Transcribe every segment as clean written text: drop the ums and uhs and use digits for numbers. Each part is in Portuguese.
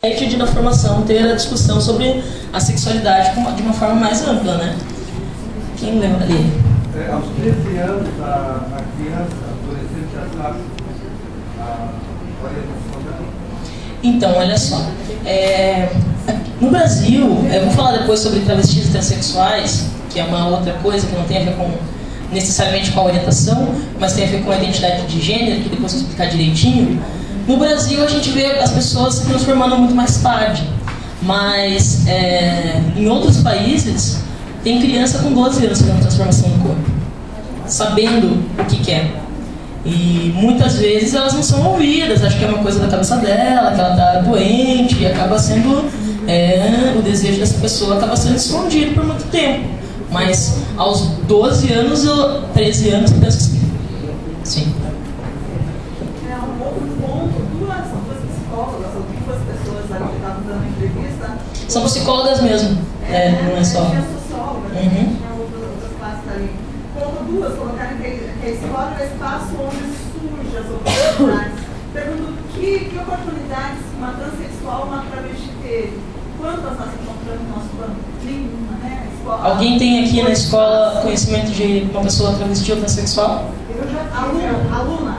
Da formação ter a discussão sobre a sexualidade de uma forma mais ampla, né? Quem lembra ali? Aos 13 anos, a criança, a adolescente já sabe a orientação dela. Então, olha só. No Brasil, eu vou falar depois sobre travestis e transexuais, que é uma outra coisa que não tem a ver com necessariamente com a orientação, mas tem a ver com a identidade de gênero, que depois eu vou explicar direitinho. No Brasil, a gente vê as pessoas se transformando muito mais tarde, mas em outros países, tem criança com 12 anos fazendo transformação no corpo, sabendo o que quer. E muitas vezes elas não são ouvidas, acho que é uma coisa da cabeça dela, que ela está doente, e acaba sendo, o desejo dessa pessoa acaba sendo escondido por muito tempo. Mas aos 12 anos, 13 anos, eu penso que sim. São psicólogas mesmo, não é só. Outras classes ali. Como duas colocaram que a escola é o espaço onde surgem as oportunidades. Pergunto que oportunidades uma transexual, uma travesti teve? Quantas nós encontramos no nosso plano? Nenhuma, né? Alguém tem aqui na escola conhecimento de uma pessoa travesti ou transexual? Eu já aluna.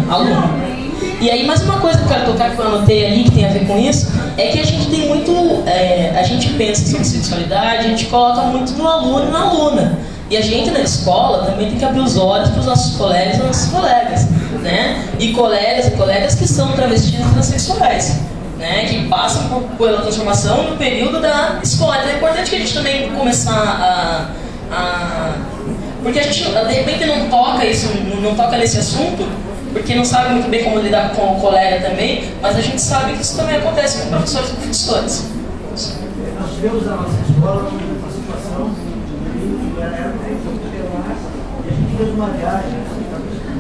Aluna. E aí, mais uma coisa que eu quero tocar, que eu anotei ali, que tem a ver com isso, é que a gente tem muito, a gente pensa sobre sexualidade, a gente coloca muito no aluno e na aluna. E a gente na escola também tem que abrir os olhos para os nossos colegas e nossas colegas, né? E colegas que são travestis e transexuais, né? Que passam pela transformação no período da escola. Então é importante que a gente também começar porque a gente, de repente, não toca nesse assunto, porque não sabe muito bem como lidar com o colega também, mas a gente sabe que isso também acontece com professores e professores. Nós tivemos a nossa escola uma situação que era muito popular, e a gente fez uma viagem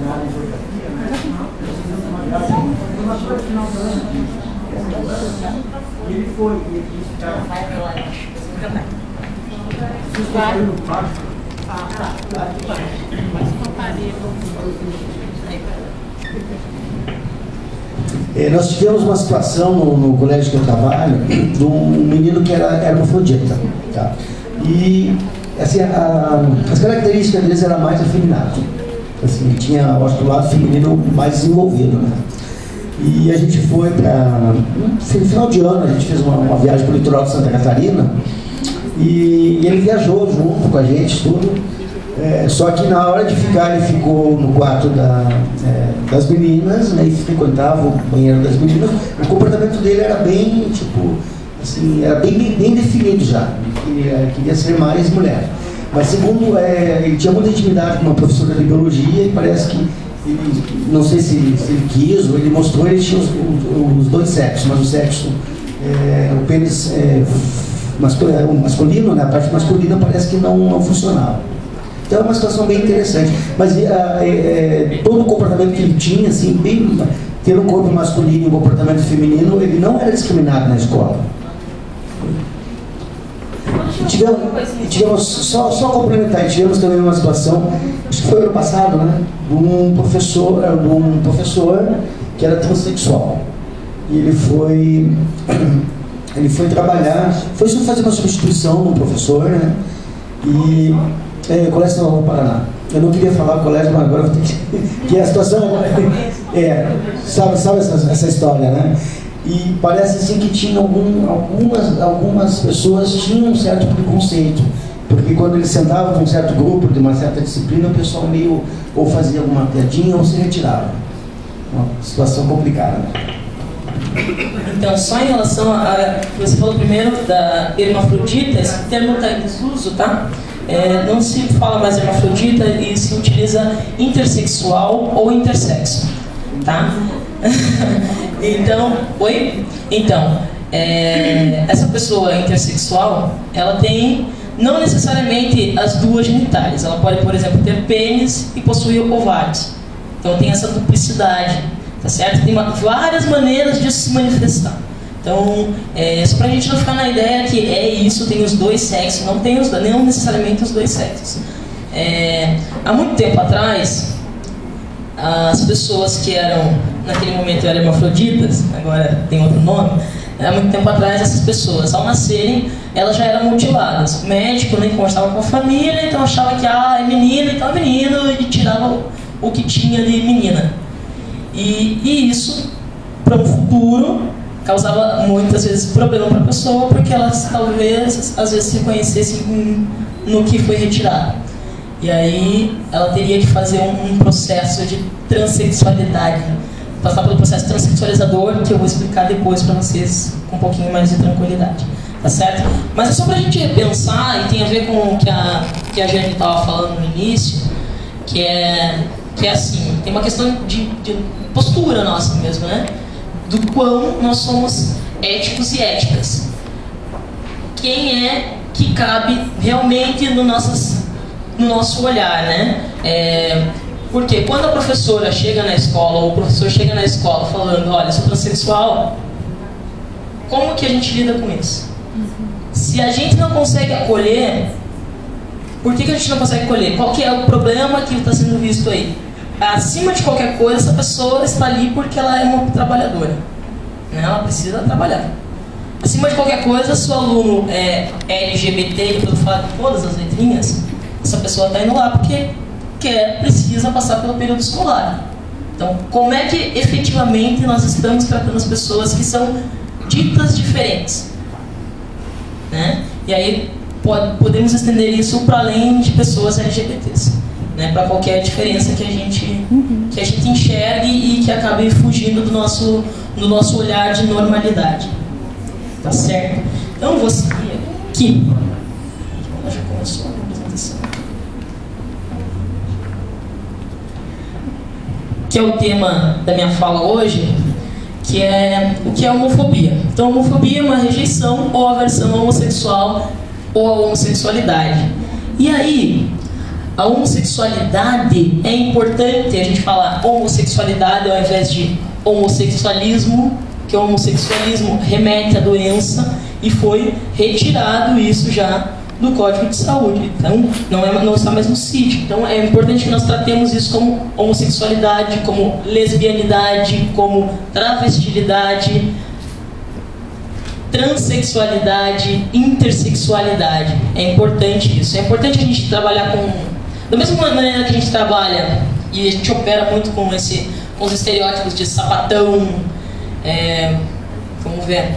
na área de geografia, né? Nós fizemos uma viagem, nós foi no final do ano, e ele foi, e ele ficava... Vai para lá, vocês estão no parque? Nós tivemos uma situação no colégio que eu trabalho de um menino que era hermafrodita, tá? E assim, as características deles eram mais afeminadas, assim, tinha o lado feminino mais desenvolvido, né? E a gente foi para no final de ano, a gente fez uma viagem para o litoral de Santa Catarina. E ele viajou junto com a gente, tudo. Só que na hora de ficar, ele ficou no quarto das meninas, né, e frequentava o banheiro das meninas. O comportamento dele era bem, tipo, assim, era bem definido já. Ele queria ser mais mulher. Mas segundo, ele tinha muita intimidade com uma professora de biologia e parece que, não sei se ele quis ou ele mostrou, ele tinha os dois sexos, mas o sexo, o pênis... o masculino, né, a parte masculina parece que não funcionava. Então é uma situação bem interessante. Mas todo o comportamento que ele tinha, assim, bem, ter um corpo masculino e um comportamento feminino, ele não era discriminado na escola. Tivemos só complementar, tivemos também uma situação, acho que foi ano passado, né, de um professor que era transexual. E ele foi trabalhar, foi fazer uma substituição no professor, né? E Colégio São Paulo, Paraná. Eu não queria falar colégio, mas agora vou ter que a situação sabe essa história, né? E parece assim que tinha algumas pessoas tinham um certo preconceito, porque quando eles sentavam com um certo grupo de uma certa disciplina, o pessoal meio ou fazia alguma piadinha ou se retirava. Uma situação complicada, né? Então, só em relação a você falou primeiro da hermafrodita, esse termo está em desuso, tá? Não se fala mais hermafrodita e se utiliza intersexual ou intersexo, tá? Então, essa pessoa intersexual, ela tem não necessariamente as duas genitais, ela pode, por exemplo, ter pênis e possuir ovários. Então tem essa duplicidade. Tá certo? Tem várias maneiras de se manifestar. Então, só para a gente não ficar na ideia que isso, tem os dois sexos, não necessariamente os dois sexos. Há muito tempo atrás, as pessoas que eram, naquele momento, eram hermafroditas, agora tem outro nome, há muito tempo atrás, essas pessoas, ao nascerem, elas já eram mutiladas. O médico nem conversava com a família, então achava que é menina, então é menino, e tirava o que tinha de menina. E isso, para o futuro, causava muitas vezes problema para a pessoa, porque elas talvez, às vezes, se reconhecessem no que foi retirado. E aí ela teria que fazer um processo de transexualidade, passar pelo processo transexualizador, que eu vou explicar depois para vocês com um pouquinho mais de tranquilidade, tá certo? Mas é só para a gente repensar, e tem a ver com o que a Jane estava falando no início, que é assim, tem uma questão de postura nossa mesmo, né? Do quão nós somos éticos e éticas. Quem é que cabe realmente no nosso olhar, né? Porque quando a professora chega na escola, ou o professor chega na escola falando, olha, eu sou transexual, como que a gente lida com isso? Se a gente não consegue acolher, por que a gente não consegue acolher? Qual que é o problema que está sendo visto aí? Acima de qualquer coisa, essa pessoa está ali porque ela é uma trabalhadora, né? Ela precisa trabalhar. Acima de qualquer coisa, se o aluno é LGBT, depois eu falo todas as letrinhas, essa pessoa está indo lá porque precisa passar pelo período escolar. Então, como é que efetivamente nós estamos tratando as pessoas que são ditas diferentes, né? E aí podemos estender isso para além de pessoas LGBTs, né? Para qualquer diferença que a gente enxergue e que acabe fugindo do nosso olhar de normalidade, tá certo? Então, eu vou seguir aqui. Já começou a apresentação. Que é o tema da minha fala hoje, que é o que é homofobia. Então, homofobia é uma rejeição ou aversão ao homossexual ou à homossexualidade. E aí, a homossexualidade é importante a gente falar homossexualidade ao invés de homossexualismo, que o homossexualismo remete à doença e foi retirado isso já do Código de Saúde. Então, não está mais no CID. Então, é importante que nós tratemos isso como homossexualidade, como lesbianidade, como travestilidade, transexualidade, intersexualidade. É importante isso. É importante a gente trabalhar com... Da mesma maneira que a gente trabalha e a gente opera muito com os estereótipos de sapatão, vamos ver...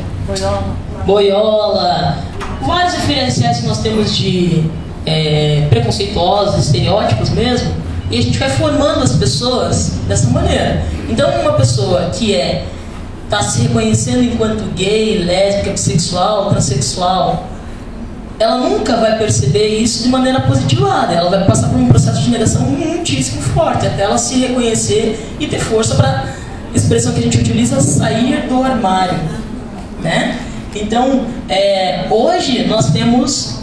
Boiola, vários referenciais que nós temos de preconceituosos, estereótipos mesmo, e a gente vai formando as pessoas dessa maneira. Então, uma pessoa que está se reconhecendo enquanto gay, lésbica, bissexual, transexual, ela nunca vai perceber isso de maneira positivada. Ela vai passar por um processo de negação muitíssimo forte, até ela se reconhecer e ter força para a expressão que a gente utiliza, sair do armário, né? Então, hoje nós temos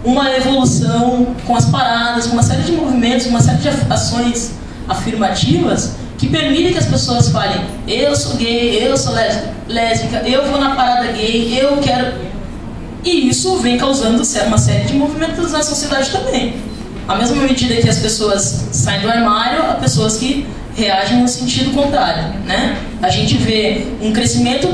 uma evolução com as paradas, com uma série de movimentos, uma série de ações afirmativas que permitem que as pessoas falem: eu sou gay, eu sou lésbica, eu vou na parada gay, eu quero... E isso vem causando uma série de movimentos na sociedade também. À mesma medida que as pessoas saem do armário, há pessoas que reagem no sentido contrário, né? A gente vê um crescimento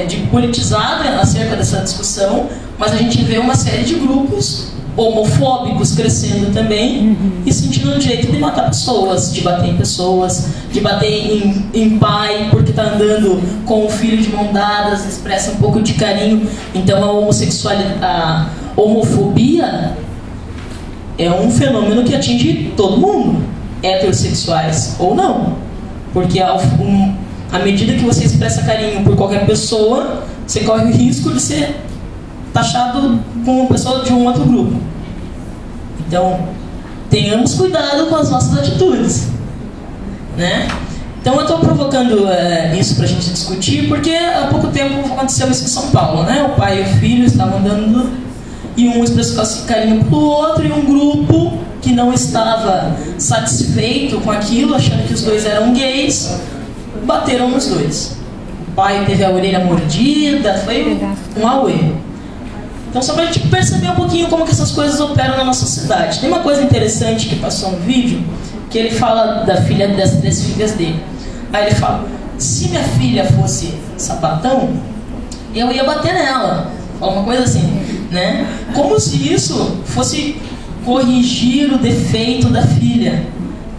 de politizado acerca dessa discussão, mas a gente vê uma série de grupos homofóbicos crescendo também e sentindo o direito de matar pessoas, de bater em pessoas, de bater em pai porque está andando com o filho de mão dadas, expressa um pouco de carinho. Então a homofobia é um fenômeno que atinge todo mundo, heterossexuais ou não, porque à medida que você expressa carinho por qualquer pessoa, você corre o risco de ser taxado como uma pessoa de um outro grupo. Então, tenhamos cuidado com as nossas atitudes, né? Então, eu estou provocando isso para a gente discutir, porque há pouco tempo aconteceu isso em São Paulo, né? O pai e o filho estavam andando e um expressou carinho pelo outro, e um grupo que não estava satisfeito com aquilo, achando que os dois eram gays, bateram nos dois. O pai teve a orelha mordida, foi um auê. Então, só para a gente perceber um pouquinho como que essas coisas operam na nossa sociedade. Tem uma coisa interessante que passou no vídeo, que ele fala das filhas dele. Aí ele fala: se minha filha fosse sapatão, eu ia bater nela. Fala uma coisa assim, né? Como se isso fosse corrigir o defeito da filha,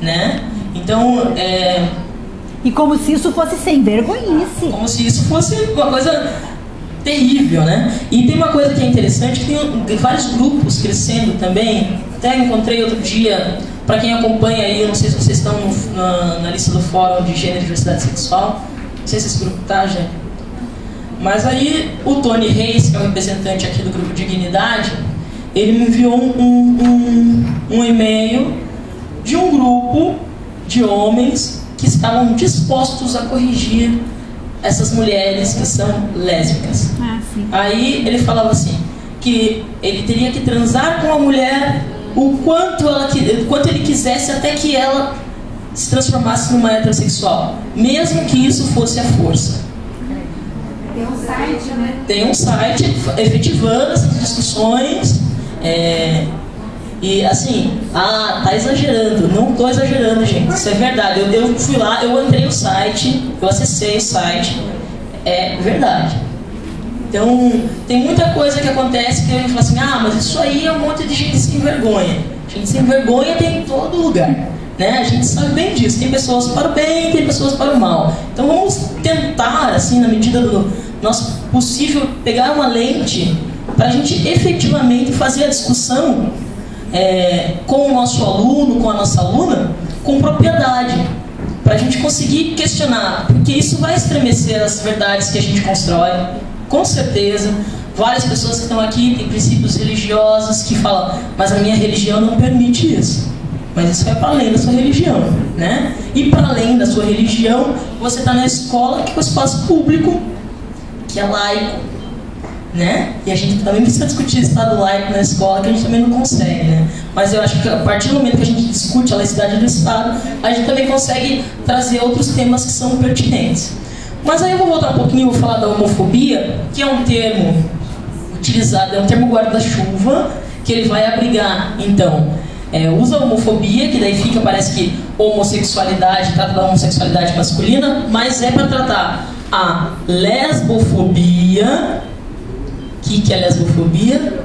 né? Então, E como se isso fosse sem vergonhice. como se isso fosse uma coisa terrível, né? E tem uma coisa que é interessante, que tem vários grupos crescendo também. Até encontrei outro dia, para quem acompanha aí, eu não sei se vocês estão na lista do Fórum de Gênero e Diversidade Sexual, não sei se esse grupo tá, gente. Mas aí o Tony Reis, que é o representante aqui do grupo Dignidade, ele me enviou um e-mail de um grupo de homens que estavam dispostos a corrigir essas mulheres que são lésbicas. Sim. Aí ele falava assim, que ele teria que transar com a mulher o quanto ele quisesse, até que ela se transformasse numa heterossexual, mesmo que isso fosse à força. Tem um site, né? Tem um site efetivando essas discussões. E assim, tá exagerando. Não tô exagerando, gente. Isso é verdade. Eu fui lá, eu entrei no site, eu acessei o site. É verdade. Então, tem muita coisa que acontece que a gente fala assim: mas isso aí é um monte de gente sem vergonha. Gente sem vergonha tem em todo lugar, né? A gente sabe bem disso. Tem pessoas para o bem, tem pessoas para o mal. Então vamos tentar, assim, na medida do nosso possível, pegar uma lente para a gente efetivamente fazer a discussão com o nosso aluno, com a nossa aluna, com propriedade, para a gente conseguir questionar, porque isso vai estremecer as verdades que a gente constrói, com certeza. Várias pessoas que estão aqui têm princípios religiosos que falam: mas a minha religião não permite isso. Mas isso vai para além da sua religião, né? E para além da sua religião, você está na escola, que é um espaço público, que é laico, né? E a gente também precisa discutir Estado laico na escola, que a gente também não consegue, né? Mas eu acho que a partir do momento que a gente discute a laicidade do Estado, a gente também consegue trazer outros temas que são pertinentes. Mas aí eu vou voltar um pouquinho e vou falar da homofobia, que é um termo utilizado, é um termo guarda-chuva, que ele vai abrigar, então, usa a homofobia, que daí fica, parece que homossexualidade, trata da homossexualidade masculina, mas é para tratar a lesbofobia. O que é lesbofobia?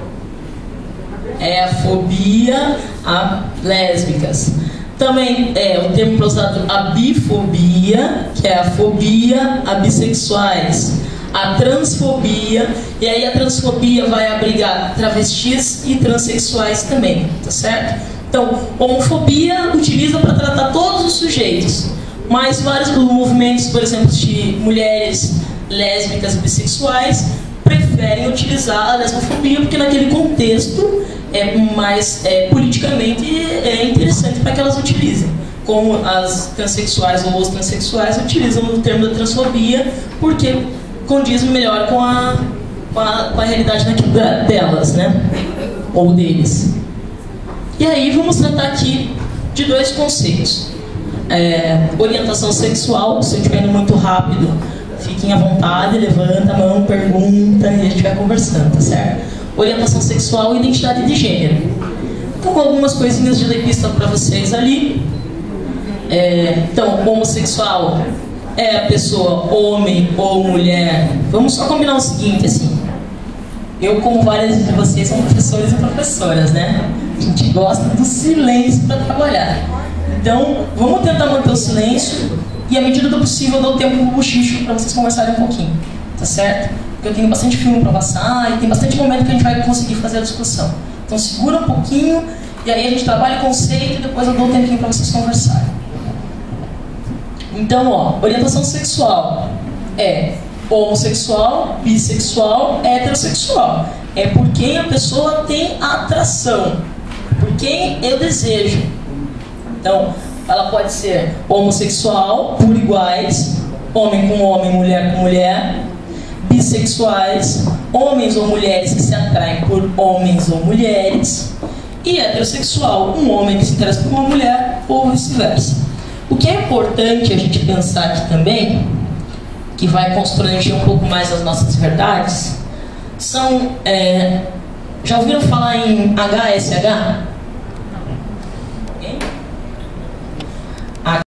É a fobia a lésbicas. Também o termo para usar a bifobia, que é a fobia a bissexuais. A transfobia, e aí a transfobia vai abrigar travestis e transexuais também, tá certo? Então, homofobia utiliza para tratar todos os sujeitos, mas vários movimentos, por exemplo, de mulheres lésbicas e bissexuais, preferem utilizar a lesbofobia porque naquele contexto é mais politicamente interessante para que elas utilizem. Como as transexuais ou os transexuais utilizam o termo da transfobia porque condiz melhor com a realidade delas, né? Ou deles. E aí vamos tratar aqui de dois conceitos. Orientação sexual, se eu estiver indo muito rápido, fiquem à vontade, levanta a mão, pergunta e a gente vai conversando, tá certo? Orientação sexual e identidade de gênero. Então, algumas coisinhas de lepista para vocês ali. Então, homossexual é a pessoa homem ou mulher. Vamos só combinar o seguinte, assim. Eu, como várias de vocês, são professores e professoras, né? A gente gosta do silêncio para trabalhar. Então, vamos tentar manter o silêncio e, à medida do possível, eu dou tempo pro bochicho para vocês conversarem um pouquinho, tá certo? Porque eu tenho bastante filme para passar e tem bastante momento que a gente vai conseguir fazer a discussão. Então, segura um pouquinho e aí a gente trabalha o conceito e depois eu dou um tempinho para vocês conversarem. Então, orientação sexual é homossexual, bissexual, heterossexual. É por quem a pessoa tem atração, por quem eu desejo. Então, ela pode ser homossexual por iguais, homem com homem, mulher com mulher, bissexuais, homens ou mulheres que se atraem por homens ou mulheres, e heterossexual, um homem que se interessa por uma mulher ou vice-versa. O que é importante a gente pensar aqui também, que vai constranger um pouco mais as nossas verdades, são... já ouviram falar em HSH?